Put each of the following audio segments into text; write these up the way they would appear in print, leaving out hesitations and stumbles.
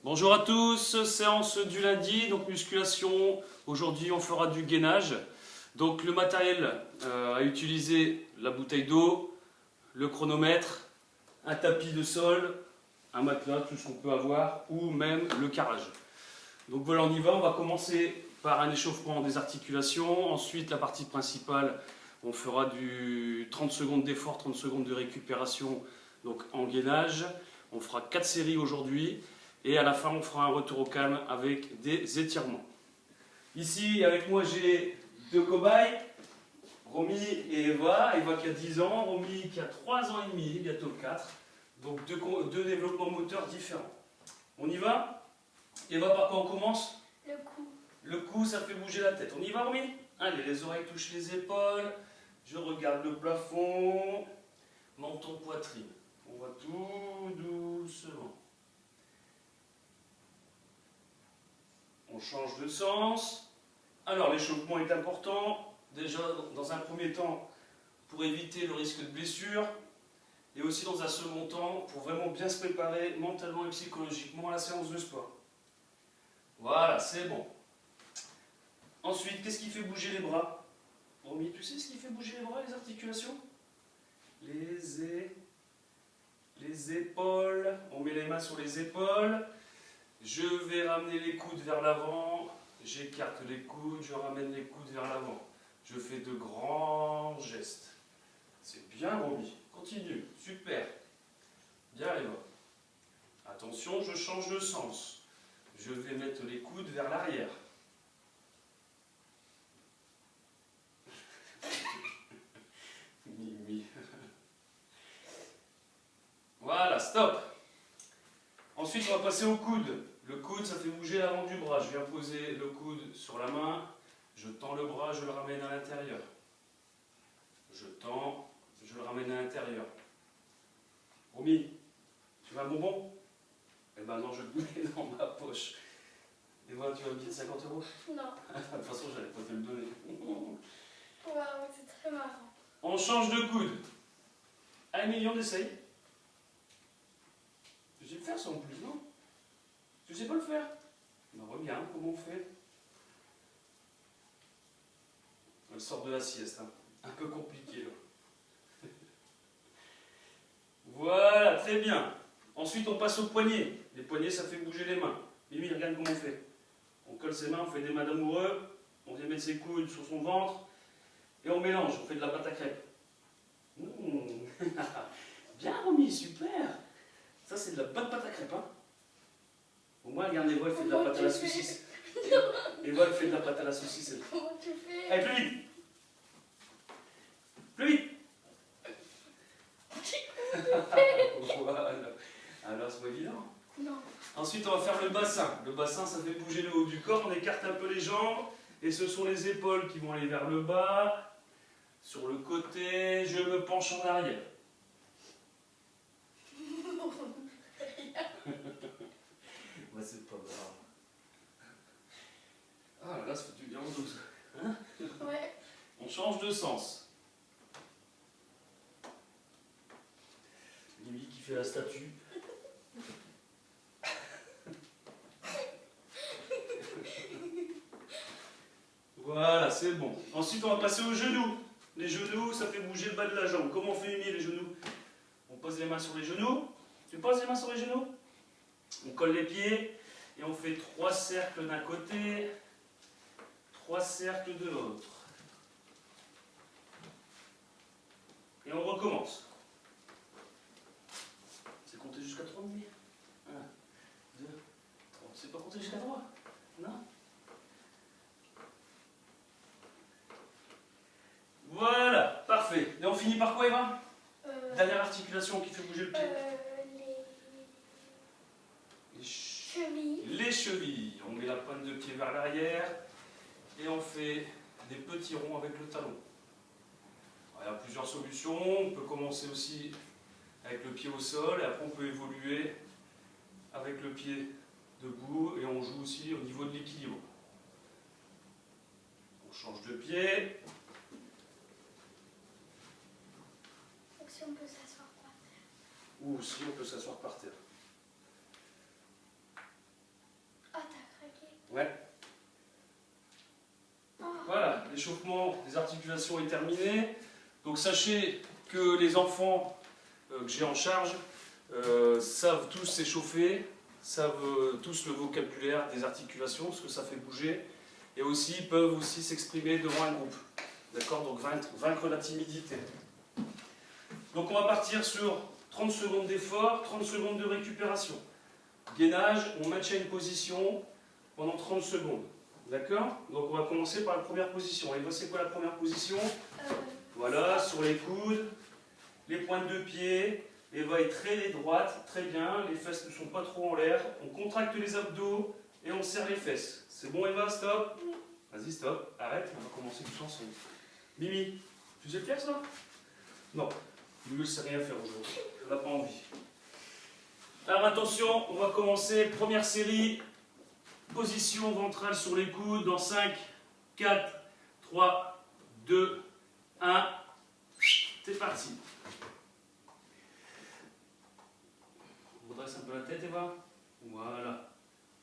Bonjour à tous, séance du lundi, donc musculation. Aujourd'hui on fera du gainage. Donc le matériel à utiliser, la bouteille d'eau, le chronomètre, un tapis de sol, un matelas, tout ce qu'on peut avoir, ou même le carrage. Donc voilà, on y va, on va commencer par un échauffement des articulations. Ensuite la partie principale, on fera du 30 secondes d'effort, 30 secondes de récupération, donc en gainage. On fera 4 séries aujourd'hui. Et à la fin, on fera un retour au calme avec des étirements. Ici, avec moi, j'ai deux cobayes, Romy et Eva. Eva qui a 10 ans, Romy qui a 3 ans et demi, bientôt 4. Donc deux développements moteurs différents. On y va? Eva, par quoi on commence? Le cou. Le cou, ça fait bouger la tête. On y va, Romy? Allez, les oreilles touchent les épaules. Je regarde le plafond. Menton, poitrine. On va tout doucement. On change de sens. Alors l'échauffement est important. Déjà dans un premier temps pour éviter le risque de blessure. Et aussi dans un second temps pour vraiment bien se préparer mentalement et psychologiquement à la séance de sport. Voilà, c'est bon. Ensuite, qu'est-ce qui fait bouger les bras? Romy, tu sais ce qui fait bouger les bras, les articulations? Les épaules. On met les mains sur les épaules. Je vais ramener les coudes vers l'avant, j'écarte les coudes, je ramène les coudes vers l'avant. Je fais de grands gestes. C'est bien, Romy. Continue. Super. Bien, Eva. Attention, je change de sens. Je vais mettre les coudes vers l'arrière. Mimi. Voilà, stop. Ensuite, on va passer au coude. Le coude, ça fait bouger l'avant du bras. Je viens poser le coude sur la main. Je tends le bras, je le ramène à l'intérieur. Je tends, je le ramène à l'intérieur. Romy, tu veux un bonbon? Eh ben non, je le mets dans ma poche. Et voilà, tu vas me dire 50 €? Non. De toute façon, j'allais pas te le donner. Waouh, c'est très marrant. On change de coude. Allez, Million, on essaye. Tu sais le faire ça en plus, non? Tu sais pas le faire? Ben regarde comment on fait. Elle sort de la sieste, hein. Un peu compliqué là. Voilà, très bien. Ensuite on passe aux poignets. Les poignets ça fait bouger les mains. Mimi, regarde comment on fait. On colle ses mains, on fait des mains d'amoureux. On vient mettre ses coudes sur son ventre. Et on mélange, on fait de la pâte à crêpes. Bien Romy, super. Ça c'est de la bonne pâte à crêpes, hein. Au moins, regarde, Eva, elle fait de la pâte à la saucisse. Eva, elle fait de la pâte à la saucisse. Comment tu fais? Allez, plus vite! Plus vite! Voilà. Alors, c'est pas évident. Non. Ensuite, on va faire le bassin. Le bassin, ça fait bouger le haut du corps. On écarte un peu les jambes. Et ce sont les épaules qui vont aller vers le bas. Sur le côté, je me penche en arrière. Ouais, c'est pas grave. Ah là, ça fait du bien en 12. Hein? Ouais. On change de sens. Mimi qui fait la statue. Voilà, c'est bon. Ensuite, on va passer aux genoux. Les genoux, ça fait bouger le bas de la jambe. Comment on fait, Mimi, les genoux? On pose les mains sur les genoux. Tu poses les mains sur les genoux? On colle les pieds et on fait 3 cercles d'un côté, 3 cercles de l'autre. Et on recommence. C'est compter jusqu'à 3, Mimi? 1, 2, 3. C'est pas compter jusqu'à 3? Non? Voilà, parfait. Et on finit par quoi, Eva? Dernière articulation qui fait bouger le pied. Les chevilles. Les chevilles. On met la pointe de pied vers l'arrière et on fait des petits ronds avec le talon. Alors, il y a plusieurs solutions. On peut commencer aussi avec le pied au sol et après on peut évoluer avec le pied debout et on joue aussi au niveau de l'équilibre. On change de pied. Donc si on peut s'asseoir par terre. Ou si on peut s'asseoir par terre. Ouais. Voilà, l'échauffement des articulations est terminé. Donc sachez que les enfants que j'ai en charge savent tous s'échauffer, savent tous le vocabulaire des articulations, ce que ça fait bouger, et aussi peuvent aussi s'exprimer devant un groupe. D'accord? Donc vaincre la timidité. Donc on va partir sur 30 secondes d'effort, 30 secondes de récupération. Gainage, on maintient une position pendant 30 secondes. D'accord? Donc on va commencer par la première position. Et voici quoi la première position? Voilà, sur les coudes, les pointes de pied, Eva est très droite, très bien, les fesses ne sont pas trop en l'air, on contracte les abdos et on serre les fesses. C'est bon Eva, stop? Oui. Vas-y, stop, arrête, on va commencer tous ensemble. Mimi, tu sais le faire ça? Non, Mimi ne sait rien faire aujourd'hui, elle n'a pas envie. Alors attention, on va commencer, première série, position ventrale sur les coudes, dans 5, 4, 3, 2, 1, c'est parti. On redresse un peu la tête, Eva. Voilà.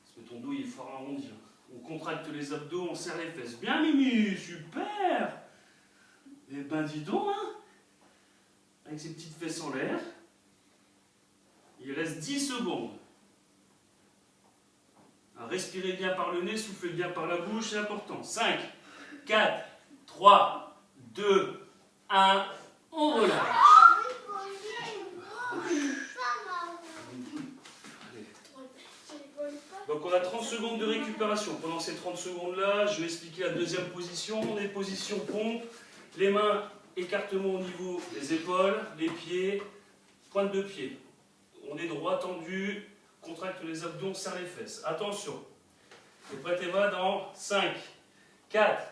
Parce que ton dos il est fort arrondi. On contracte les abdos, on serre les fesses. Bien, Mimi, super. Eh ben, dis donc, hein. Avec ses petites fesses en l'air. Il reste 10 secondes. Alors, respirez bien par le nez, soufflez bien par la bouche, c'est important. 5, 4, 3, 2, 1, on relâche. Donc on a 30 secondes de récupération. Pendant ces 30 secondes-là, je vais expliquer la deuxième position. On est position pompe. Les mains, écartement au niveau des épaules, les pieds, pointe de pied. On est droit, tendu, contracte les abdos, on serre les fesses. Attention. Et prête Eva dans 5, 4,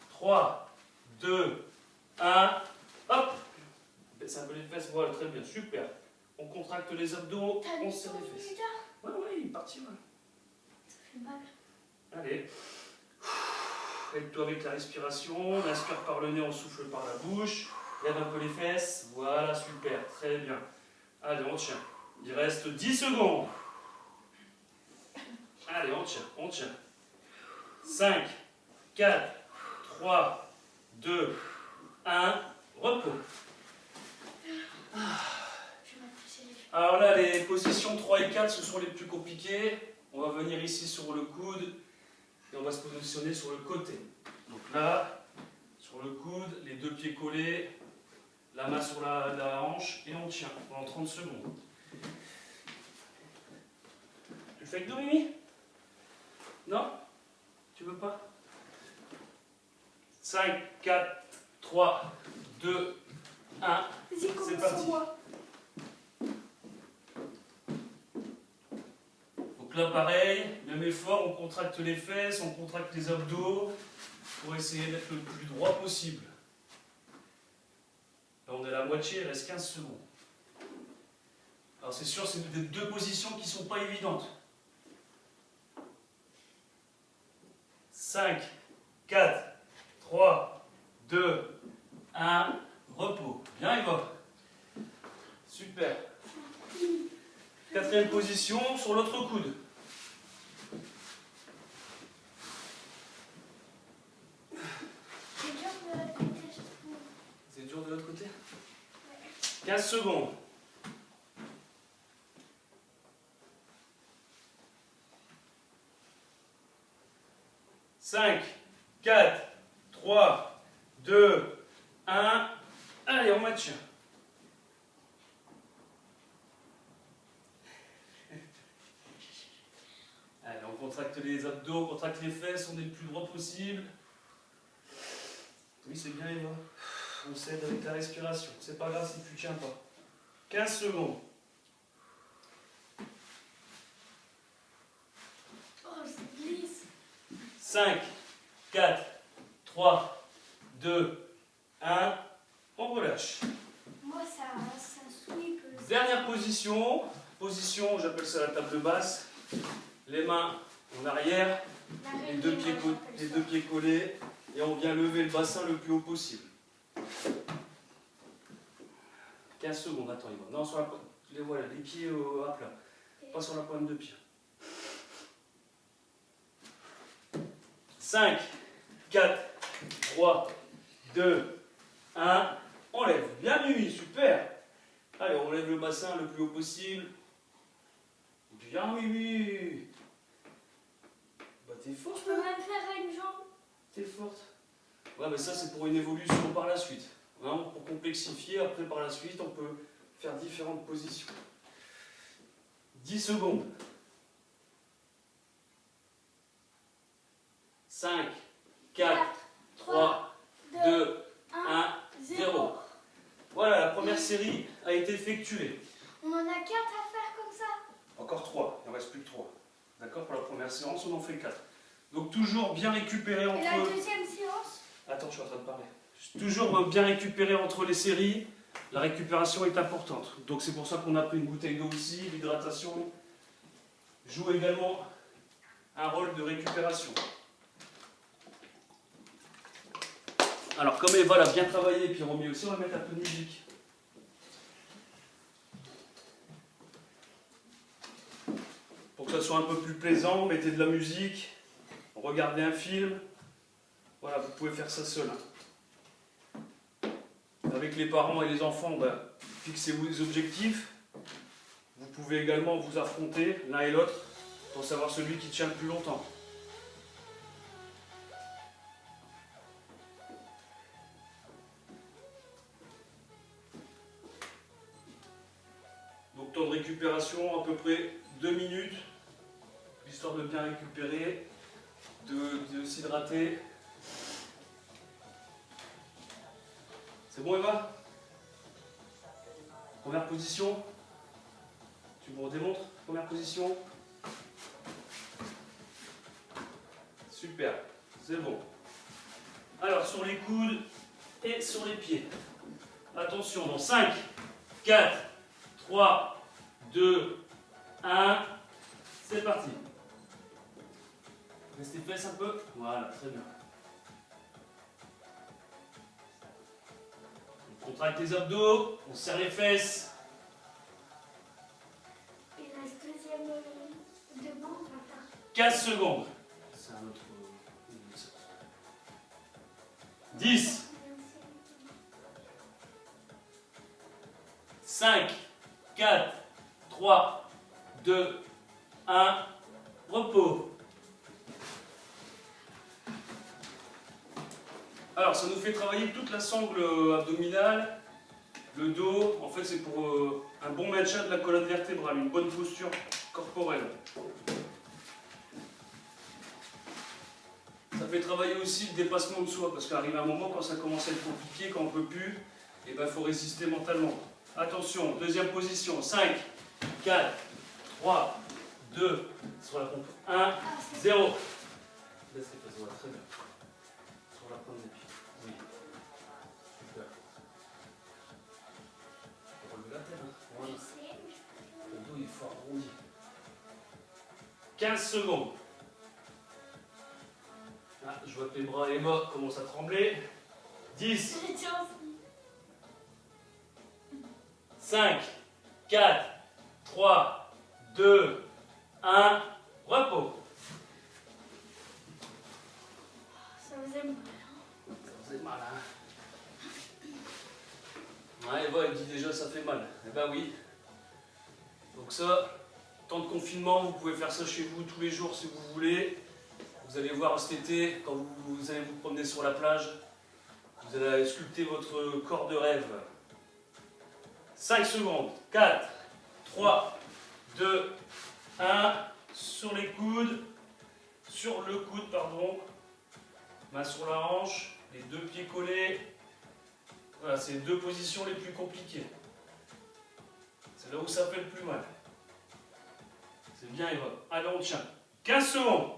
3, 2, 1. Hop. Baisse un peu les fesses, voilà, très bien, super. On contracte les abdos, on serre les fesses. Ouais, il est parti, ouais. Allez. Aide-toi avec la respiration. On inspire par le nez, on souffle par la bouche. Lève un peu les fesses. Voilà, super, très bien. Allez, on tient. Il reste 10 secondes. Allez, on tient, on tient. 5, 4, 3, 2, 1. Repos. Alors là, les positions 3 et 4, ce sont les plus compliquées. On va venir ici sur le coude et on va se positionner sur le côté. Donc là, sur le coude, les deux pieds collés, la main sur la hanche et on tient pendant 30 secondes. Tu le fais avec deux, Mimi? Non? Tu veux pas? 5, 4, 3, 2, 1. C'est parti. Donc là, pareil, même effort, on contracte les fesses, on contracte les abdos pour essayer d'être le plus droit possible. Là, on est à la moitié, il reste 15 secondes. Alors c'est sûr, c'est des deux positions qui ne sont pas évidentes. 5, 4, 3, 2, 1, repos. Bien, Eva. Super. Quatrième position, sur l'autre coude. C'est dur de l'autre côté? 15 secondes. Cinq, 4, 3, 2, 1. Allez, on maintient. Allez, on contracte les abdos, on contracte les fesses, on est le plus droit possible. Oui, c'est bien, Eva. On s'aide avec la respiration. C'est pas grave si tu ne tiens pas. 15 secondes. Oh, je glisse. 5, 4, 3, 2, 1. On relâche. Moi, ça sweep. Dernière position. Position, j'appelle ça la table basse. Les mains en arrière, les deux pieds collés. Et on vient lever le bassin le plus haut possible. 15 secondes, attends, Yvan. Non, sur la pointe. Voilà, les pieds à plat. Pas sur la pointe de pied. 5, 4, 3, 2, 1. On lève. Bien Mimi, super. Allez, on lève le bassin le plus haut possible. Bien Mimi. Bah t'es forte. Je peux même faire une jambe. T'es forte. Ouais, mais ça c'est pour une évolution par la suite. Vraiment pour complexifier, après par la suite on peut faire différentes positions. 10 secondes. 5, 4, 3, 2, 1, 0. Voilà, la première série a été effectuée. On en a 4 à faire comme ça. Encore 3, il ne reste plus que 3. D'accord, pour la première séance, on en fait 4. Donc toujours bien récupérer entre... Et la deuxième séance? Attends, je suis en train de parler. Toujours bien récupérer entre les séries. La récupération est importante. Donc c'est pour ça qu'on a pris une bouteille d'eau aussi. L'hydratation joue également un rôle de récupération. Alors comme Eva l'a bien travaillé, et puis Romy aussi, on va mettre un peu de musique. Pour que ça soit un peu plus plaisant, mettez de la musique, regardez un film. Voilà, vous pouvez faire ça seul. Avec les parents et les enfants, fixez-vous des objectifs. Vous pouvez également vous affronter l'un et l'autre pour savoir celui qui tient le plus longtemps. Donc temps de récupération, à peu près 2 minutes, histoire de bien récupérer, de s'hydrater. C'est bon Eva? Première position. Tu me redémontres? Première position. Super, c'est bon. Alors sur les coudes et sur les pieds. Attention, dans 5, 4, 3, 2, 1. C'est parti. Restez fesses un peu. Voilà, très bien. On contracte les abdos, on serre les fesses. Et la deuxième demande, on va faire 15 secondes. C'est un autre. 10, 5, 4, 3, 2, 1. Repos. Alors, ça nous fait travailler toute la sangle abdominale, le dos. En fait, c'est pour un bon maintien de la colonne vertébrale, une bonne posture corporelle. Ça fait travailler aussi le dépassement de soi, parce qu'arrive un moment, quand ça commence à être compliqué, quand on ne peut plus, il faut résister mentalement. Attention, deuxième position, 5, 4, 3, 2, sur la pompe, 1, 0. Laisse les fesses, voilà, très bien. Sur la pointe des pieds, oui. Super. Faut relever la tête, hein. Voilà. Le dos, il faut arrondir. 15 secondes. Ah, je vois que les bras et les mains commencent à trembler. 10, 5, 4, 3, 2, 1, repos. Ça faisait mal. Ça faisait mal, hein? Ouais, Eva, elle dit déjà ça fait mal. Eh ben oui. Donc ça, temps de confinement, vous pouvez faire ça chez vous tous les jours si vous voulez. Vous allez voir cet été, quand vous allez vous promener sur la plage, vous allez sculpter votre corps de rêve. 5 secondes. 4, 3, 2, 1. Sur les coudes. Sur le coude, pardon. Main sur la hanche. Les deux pieds collés. Voilà, c'est les deux positions les plus compliquées. C'est là où ça fait le plus mal. C'est bien, Eva. Allez, on tient. 15 secondes.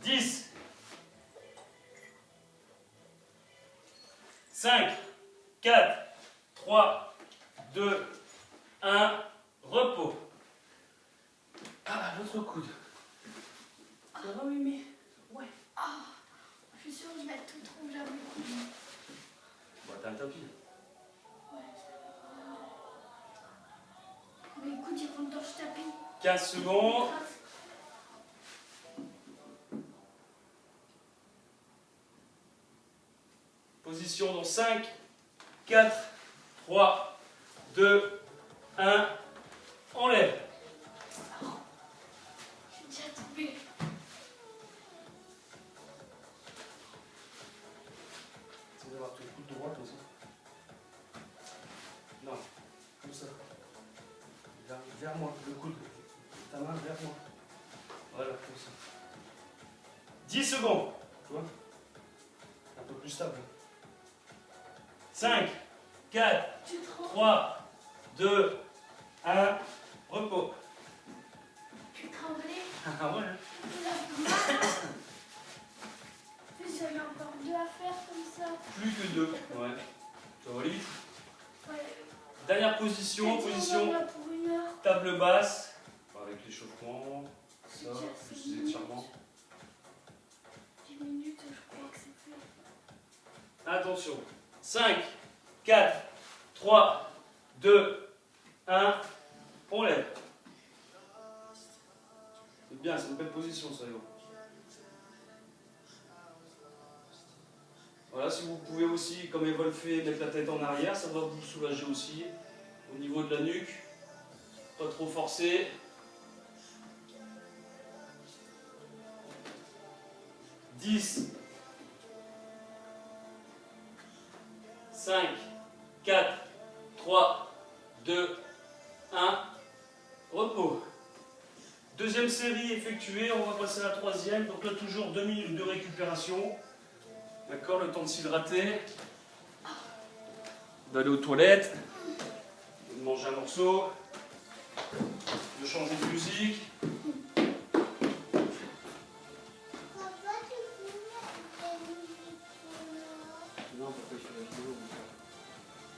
10, 5, 4, 3, 2, 1, repos. Ah, l'autre coude. Ça va, Mimi? Ouais. Ah, je suis sûre que je vais être toute rouge à mes coudes. Bon, t'as un tapis. Ouais, mes coudes, ils vont dans le tapis. 15 secondes. position dans 5, 4, 3, 2, 1. Enlève. Je suis déjà tombée. C'est d'avoir ton coude droit comme ça. Non, comme ça. Vers moi, le coude. Ta main vers moi. Voilà, comme ça. 10 secondes. Tu vois? Un peu plus stable. 5, 4, 3, 2, 1. Repos. Tu tremblais. Ah ouais. En plus, j'en ai encore 2 à faire comme ça. Plus que 2. Ouais. Ça va aller vite. Ouais. Dernière position, On position en a pour 1 heure. table basse. Avec l'échauffement, ça, C'est déjà plus 5 les étirements. 10 minutes, je crois que c'est fait. Attention. 5, 4, 3, 2, 1. On lève. C'est bien, c'est une belle position ça, Eva. Voilà, si vous pouvez aussi, comme Eva le fait, mettre la tête en arrière, ça va vous soulager aussi. Au niveau de la nuque, pas trop forcer. 10, 5, 4, 3, 2, 1. Repos. Deuxième série effectuée, on va passer à la troisième. Donc là, toujours 2 minutes de récupération. D'accord, le temps de s'hydrater, d'aller aux toilettes, de manger un morceau, de changer de musique. Non, pourquoi il fait la vidéo?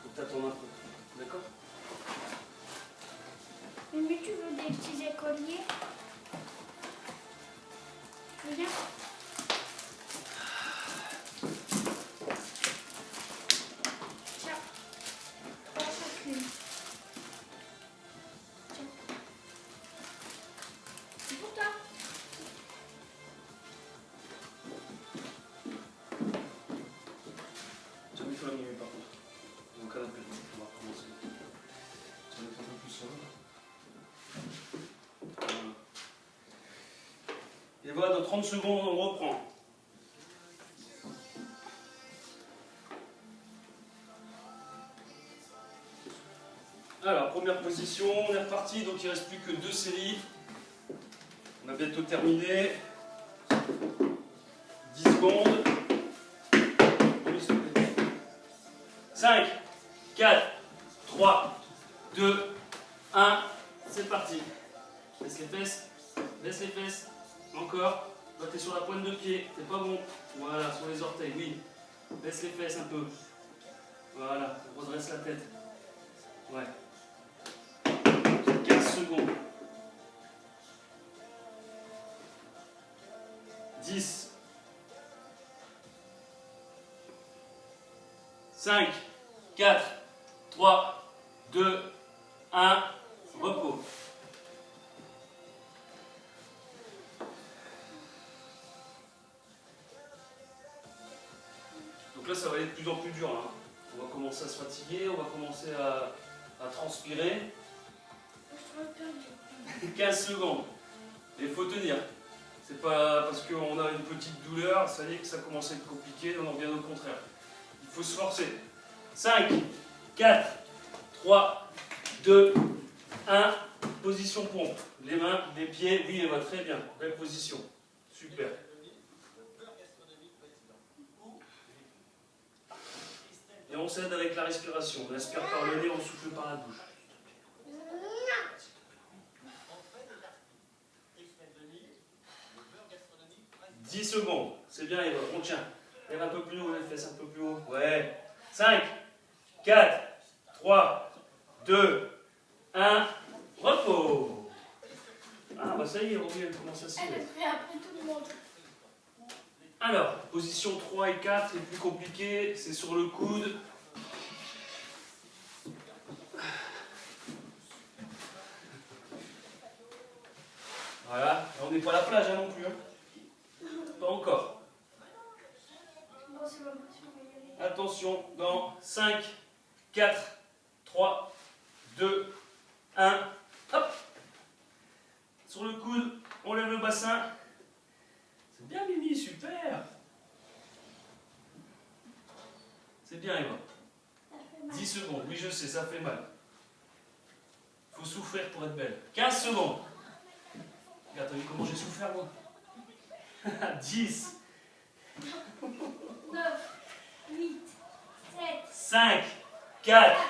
Faut que t'attends un peu. D'accord? Mais tu veux des petits écoliers? Tu veux bien? Tiens, pas chacune. Tiens. C'est pour toi. Tiens, mets-toi la minuit par contre. Dans le canapé, on va recommencer. Tu vas mettre un peu plus ça. Voilà. Et voilà, dans 30 secondes, on reprend. Alors, première position, on est reparti, donc il ne reste plus que 2 séries. On a bientôt terminé. 10 secondes. 5, 4, 3, 2, 1. C'est parti. Laisse les fesses. Laisse les fesses. Encore. Toi, t'es sur la pointe de pied. C'est pas bon. Voilà, sur les orteils. Oui. Laisse les fesses un peu. Voilà. Redresse la tête. Ouais. 15 secondes. 10. 5, 4, 3, 2, 1. Repos. Donc là, ça va être de plus en plus dur. Hein. On va commencer à se fatiguer, on va commencer à transpirer. Je te perdu. 15 secondes. Et il faut tenir. C'est pas parce qu'on a une petite douleur, ça y est que ça commence à être compliqué, non, bien au contraire. Il faut se forcer. 5, 4, 3, 2, 1. Position pompe. Les mains, les pieds, oui, elle va très bien. Belle position. Super. Et on s'aide avec la respiration. On inspire par le nez, on souffle par la bouche. 10 secondes. C'est bien, Eva. On tient. Lève un peu plus haut, les fesses un peu plus haut. Ouais. 5, 4, 3, 2, 1. Repos. Ah, bah ça y est, Romy, elle commence à s'y Elle mettre. a fait après tout le monde. Alors, position 3 et 4, les plus compliquées, c'est sur le coude. Voilà. Et on n'est pas à la plage hein, non plus. Hein. Pas encore. Bon, c'est bon, je vais y aller. Attention. attention, dans 5, 4, 3, 2, 1, hop. Sur le coude, on lève le bassin. C'est bien Mimi, super. C'est bien Eva. Ça fait mal. 10 secondes, oui je sais, ça fait mal. Faut souffrir pour être belle. 15 secondes. Regarde, t'as vu comment j'ai souffert moi? 10, 9, 8, 7, 5, 4,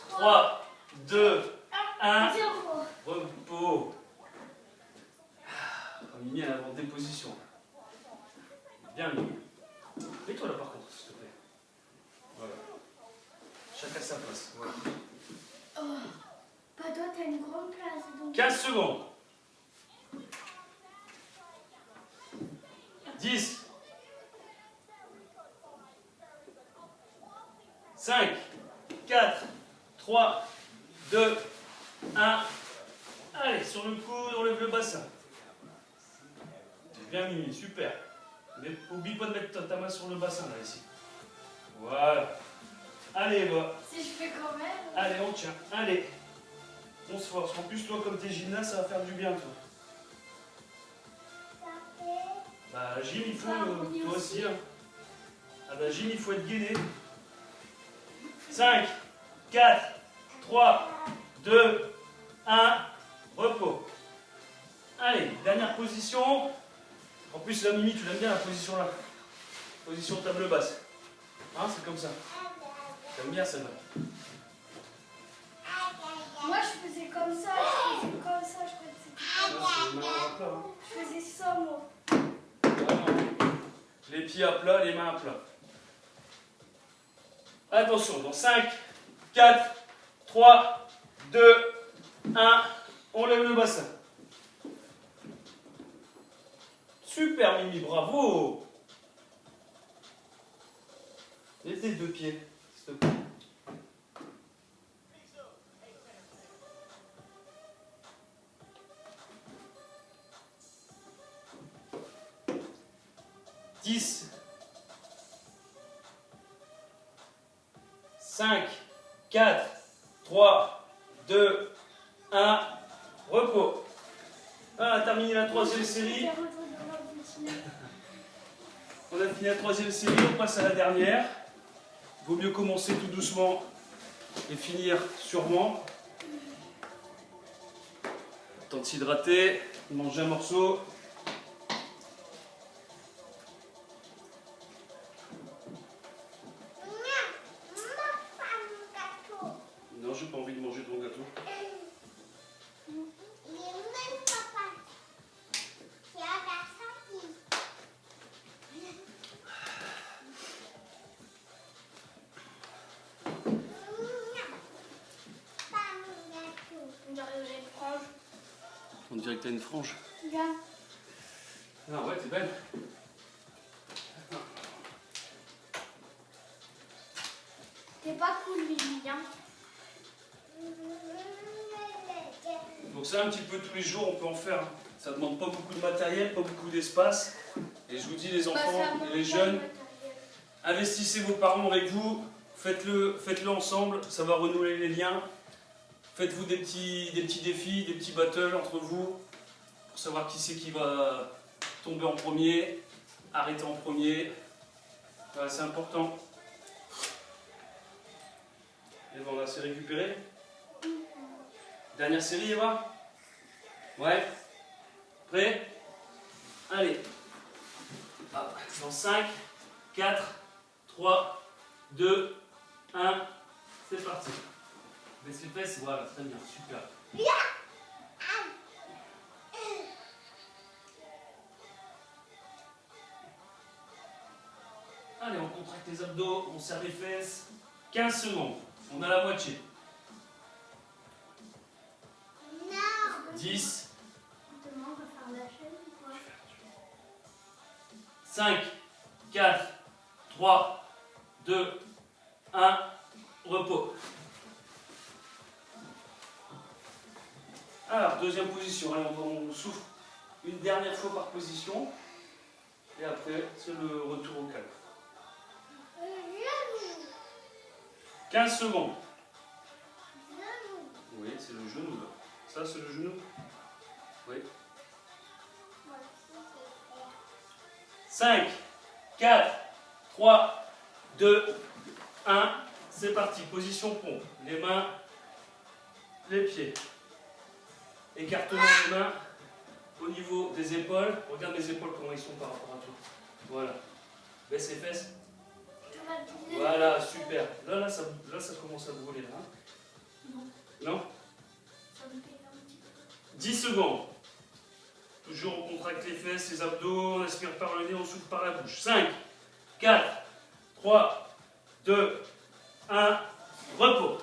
3, 2, 1. 0. Repos. Mimi, elle invente des positions. Bien Mimi. Mets-toi là par contre, s'il te plaît. Voilà. Chacun sa place. Voilà. Oh. Bah toi, t'as une grande place. Donc... 15 secondes. 10. 5, 4, 3, 2, 1. Allez, sur le coude, on lève le bassin. Bien Mimi, super. Mais oublie pas de mettre ta main sur le bassin là, ici. Voilà. Allez, Eva. Si je fais quand même. Allez, on tient. Allez. On se force. En plus, toi, comme t'es gymnaste, ça va faire du bien, toi. Bah, gym, il faut, toi aussi. Hein. Ah bah, gym, il faut être gainé. 5, 4, 3, 2, 1, repos. Allez, dernière position. En plus, la Mimi, tu l'aimes bien la position là. Position table basse. Hein, c'est comme ça. J'aime bien celle-là. Moi, je faisais comme ça, je faisais comme ça, je faisais... Ça, c'est les mains à plat. Hein. Je faisais ça, moi. Vraiment. Les pieds à plat, les mains à plat. Attention, dans 5, 4, 3, 2, 1, on lève le bassin. Super Mimi, bravo. Et tes deux pieds, s'il te plaît. Dix, 5, 4, 3, 2, 1, repos. Voilà, terminé la troisième série. On a fini la troisième série, on passe à la dernière. Il vaut mieux commencer tout doucement et finir sûrement. Temps de s'hydrater, manger un morceau. Non, j'ai pas envie de manger ton gâteau. On dirait que t'as une frange. Regarde. Ah ouais, t'es belle. T'es pas cool, Mimi, hein. Donc ça, un petit peu tous les jours, on peut en faire. Ça demande pas beaucoup de matériel, pas beaucoup d'espace. Et je vous dis, les enfants et les jeunes, investissez vos parents avec vous. Faites-le ensemble, ça va renouer les liens. Faites-vous des petits défis, des petits battles entre vous, pour savoir qui c'est qui va tomber en premier, arrêter en premier. Voilà, c'est important. Et bon, on a assez récupéré. Dernière série, Eva? Ouais? Prêt? Allez. Hop. Dans 5, 4, 3, 2, 1, c'est parti. Baisse les fesses, voilà, très bien, super. Allez, on contracte les abdos, on serre les fesses. 15 secondes, on a la moitié. 10, 5, 4, 3, 2, 1, repos. Alors, deuxième position, allez, on souffle une dernière fois par position. Et après, c'est le retour au calme. 15 secondes. Oui, c'est le genou là. Ça, c'est le genou? Oui. 5, 4, 3, 2, 1. C'est parti. Position pompe. Les mains, les pieds. Écartement des mains au niveau des épaules. Regarde mes épaules, comment ils sont par rapport à toi. Voilà. Baisse les fesses. Voilà, super. Là, ça commence à brûler. Là. Non? 10 secondes. Toujours on contracte les fesses, les abdos, on aspire par le nez, on souffle par la bouche. 5, 4, 3, 2, 1, repos.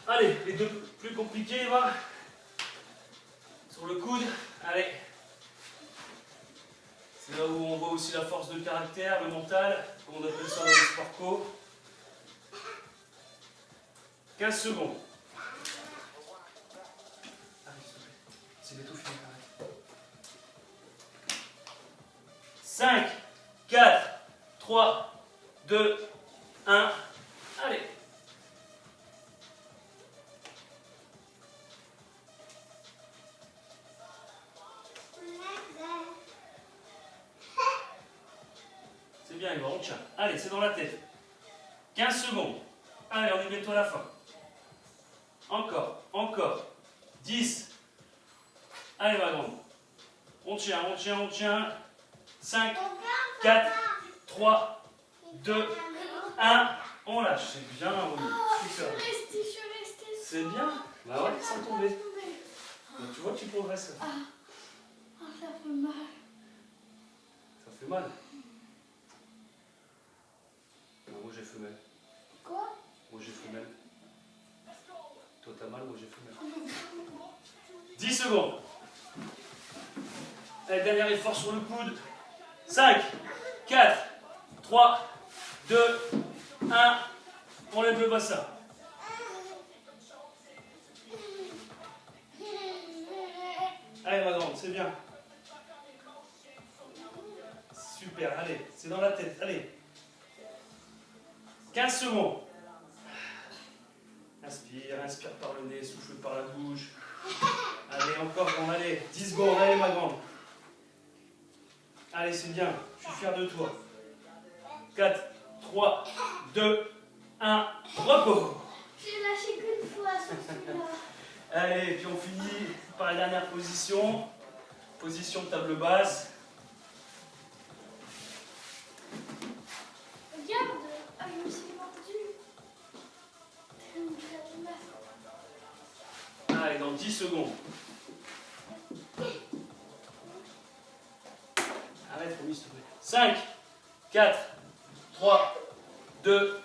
Allez, les deux plus compliqués, va. Sur le coude, allez. C'est là où on voit aussi la force de caractère, le mental, comme on appelle ça dans les sports co. 15 secondes. Allez, s'il te plaît. C'est bientôt fini. 5, 4, 3, 2, 1. Allez. C'est bien, Eva, on tient. Allez, c'est dans la tête. 15 secondes. Allez, on est bientôt à la fin. Encore, encore. 10. Allez, ma grande. On tient, on tient, on tient. 5, 4, 3, 2, 1. On lâche. C'est bien, super. C'est bien. Bah ouais, sans tomber. Donc, tu vois que tu progresses. Ça fait mal. Ça fait mal. Non, moi j'ai femelle. Quoi? Moi j'ai femelle. Toi t'as mal, moi j'ai femelle. 10 secondes. Allez, dernier effort sur le coude. 5, 4, 3, 2, 1. On lève le bassin. Allez ma grande, c'est bien. Super, allez, c'est dans la tête, allez. 15 secondes. Inspire, inspire par le nez, souffle par la bouche. Allez, encore, bon, allez, 10 secondes, allez ma grande. Allez, c'est bien, je suis fier de toi. 4, 3, 2, 1, repos. J'ai lâché qu'une fois sur celui-là. Allez, puis on finit par la dernière position. Position table basse. Regarde, je me suis mordue. Allez, dans 10 secondes. Arrête, Romy, s'il te plaît. 5, 4, 3, 2,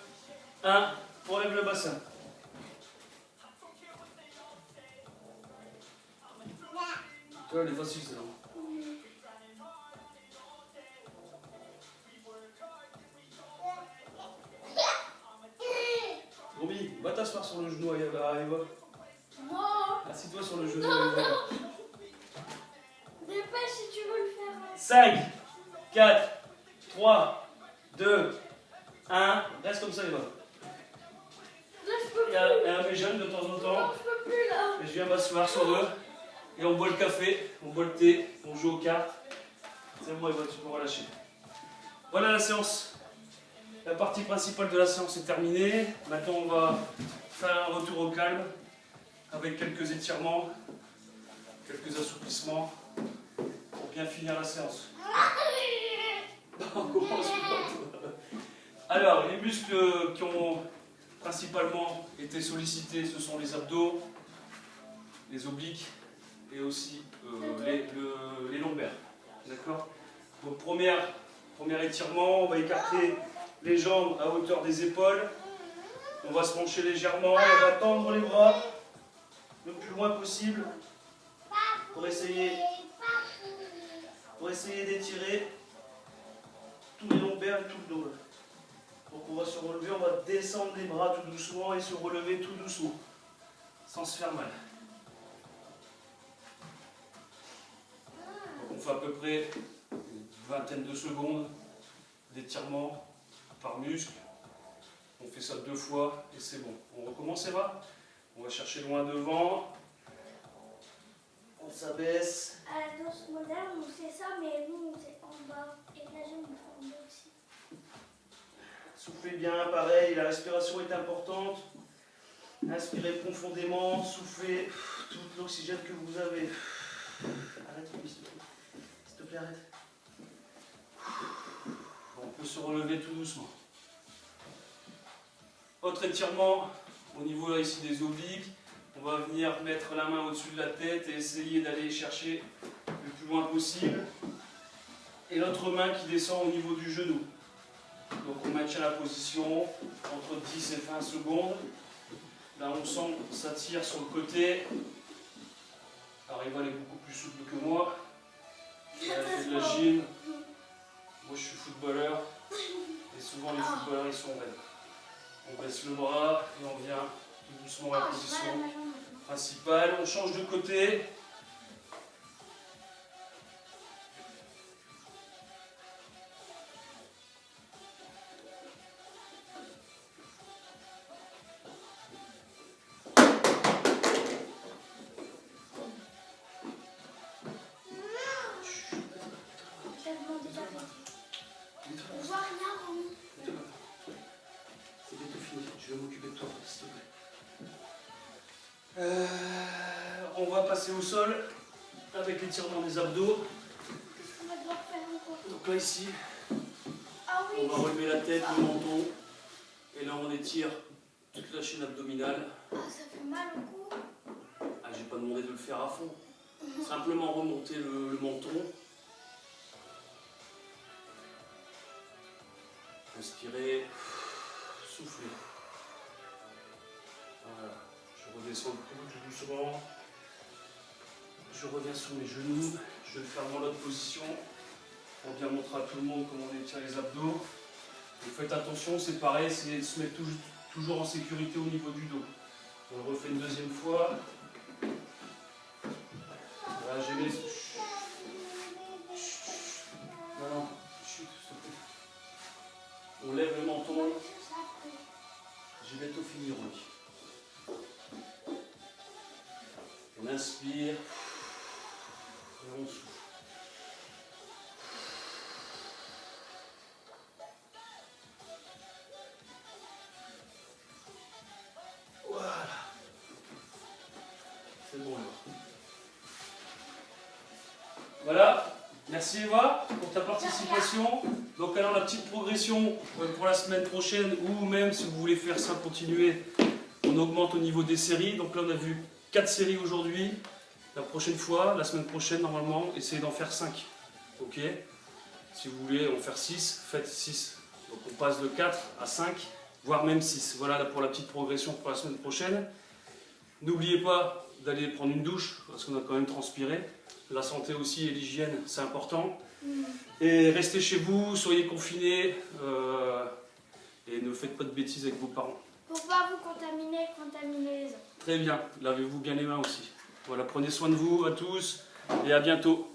1. On lève le bassin. Tu vois, elle est facile, celle-là. Romy, va t'asseoir sur le genou à Eva. Non. Assis-toi sur le genou à Eva. Dépêche si tu veux le faire. 5, 4, 3, 2, 1. Reste comme ça, Eva. Là, je peux plus. Et un mes jeunes de temps en temps. Non, je peux plus là. Et je viens m'asseoir sur eux. Et on boit le café, on boit le thé, on joue aux cartes. C'est bon, Eva, tu peux relâcher. Voilà la séance. La partie principale de la séance est terminée. Maintenant, on va faire un retour au calme avec quelques étirements, quelques assouplissements pour bien finir la séance. On commence par- Alors, les muscles qui ont principalement été sollicités, ce sont les abdos, les obliques et aussi les lombaires. D'accord? Donc, premier étirement, on va écarter les jambes à hauteur des épaules. On va se pencher légèrement, on va tendre les bras le plus loin possible pour essayer d'étirer tous les lombaires et tout le dos. Donc on va se relever, on va descendre les bras tout doucement et se relever tout doucement, sans se faire mal. Donc on fait à peu près une vingtaine de secondes d'étirement par muscle. On fait ça 2 fois et c'est bon. On recommence, Eva? On va chercher loin devant. On s'abaisse. À la danse moderne, on fait ça, mais nous, on fait en bas. Et là, je me fais en bas aussi. Soufflez bien, pareil, la respiration est importante. Inspirez profondément, soufflez tout l'oxygène que vous avez. Arrête, s'il te plaît, arrête. On peut se relever tout doucement. Autre étirement au niveau là ici des obliques. On va venir mettre la main au-dessus de la tête et essayer d'aller chercher le plus loin possible. Et l'autre main qui descend au niveau du genou. Donc on maintient la position entre 10 et 20 secondes. Là on sent que ça tire sur le côté. Arriva elle est beaucoup plus souple que moi. Elle fait de la gym. Moi je suis footballeur. Et souvent les footballeurs ils sont raides. On baisse le bras et on vient tout doucement à la position principale. On change de côté. On voit rien. C'est bientôt fini, je vais m'occuper de toi, s'il te plaît. On va passer au sol avec l'étirement des abdos. On va devoir faire encore. Donc là ici, Ah oui. on va relever la tête, le menton. Et là on étire toute la chaîne abdominale. Ah, ça fait mal au cou. Ah, j'ai pas demandé de le faire à fond. Simplement remonter le menton. Inspirez, soufflez. Voilà, je redescends le coude tout doucement. Je reviens sur mes genoux. Je vais le faire dans l'autre position pour bien montrer à tout le monde comment on étire les abdos. Donc faites attention, c'est pareil, c'est de se mettre toujours en sécurité au niveau du dos. On le refait une deuxième fois. Voilà, j'ai mis... Non, non, chut, s'il te plaît. On lève le menton. J'ai bientôt fini, Romy. On inspire. Et on souffle. Voilà. C'est bon, là. Voilà. Merci Eva pour ta participation. Donc alors la petite progression pour la semaine prochaine, ou même si vous voulez faire ça, continuer, on augmente au niveau des séries. Donc là on a vu 4 séries aujourd'hui. La prochaine fois, la semaine prochaine normalement, essayez d'en faire 5. Ok? Si vous voulez en faire 6, faites 6. Donc on passe de 4 à 5, voire même 6. Voilà là pour la petite progression pour la semaine prochaine. N'oubliez pas d'aller prendre une douche, parce qu'on a quand même transpiré. La santé aussi et l'hygiène, c'est important. Et restez chez vous, soyez confinés et ne faites pas de bêtises avec vos parents. Pour pas vous contaminer les autres. Très bien, lavez-vous bien les mains aussi. Voilà, prenez soin de vous à tous et à bientôt.